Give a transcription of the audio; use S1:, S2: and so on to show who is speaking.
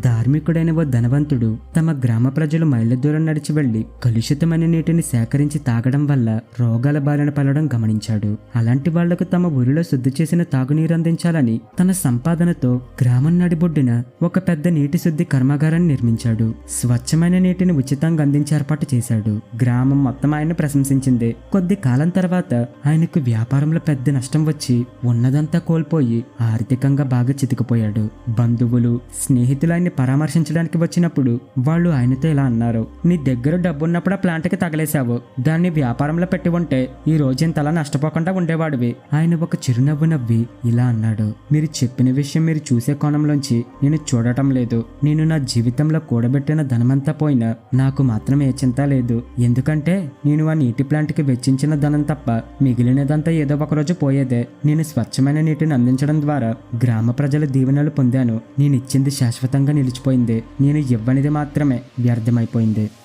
S1: ధార్మికుడైన ఓ ధనవంతుడు తమ గ్రామ ప్రజలు మైళ్ళ దూరం నడిచి వెళ్లి కలుషితమైన నీటిని సేకరించి తాగడం వల్ల రోగాల బారిన పడడం గమనించాడు. అలాంటి వాళ్లకు తమ ఊరిలో శుద్ధి చేసిన తాగునీరు అందించాలని తన సంపాదనతో గ్రామం నడిబొడ్డున ఒక పెద్ద నీటి శుద్ధి కర్మాగారాన్ని నిర్మించాడు. స్వచ్ఛమైన నీటిని ఉచితంగా అందించి ఏర్పాటు చేశాడు. గ్రామం మొత్తం ఆయన ప్రశంసించింది. కొద్ది కాలం తర్వాత ఆయనకు వ్యాపారంలో పెద్ద నష్టం వచ్చి ఉన్నదంతా కోల్పోయి ఆర్థికంగా బాగా చితికిపోయాడు. బంధువులు స్నేహితులు ఆయన్ని పరామర్శించడానికి వచ్చినప్పుడు వాళ్ళు ఆయనతో ఇలా అన్నారు: నీ దగ్గర డబ్బున్నప్పుడు ఆ ప్లాంట్కి తగలేశావు, దాన్ని వ్యాపారంలో పెట్టి ఉంటే ఈ రోజు ఇంతలా నష్టపోకుండా ఉండేవాడివి. ఆయన ఒక చిరునవ్వు నవ్వి ఇలా అన్నాడు: మీరు చెప్పిన విషయం మీరు చూసే కోణంలోంచి నేను చూడటం లేదు. నేను నా జీవితంలో కూడబెట్టిన ధనమంతా పోయినా నాకు మాత్రం ఏ చింత లేదు. ఎందుకంటే నేను ఆ నీటి ప్లాంట్కి వెచ్చించిన ధనం తప్ప మిగిలినదంతా ఏదో ఒక రోజు పోయేదే. నేను స్వచ్ఛమైన నీటిని అందించడం ద్వారా గ్రామ ప్రజల దీవెనలు పొందాను. నేను ఇచ్చింది శాశ్వతంగా నిలిచిపోయింది. నేను ఇవ్వనిది మాత్రమే వ్యర్థమైపోయింది.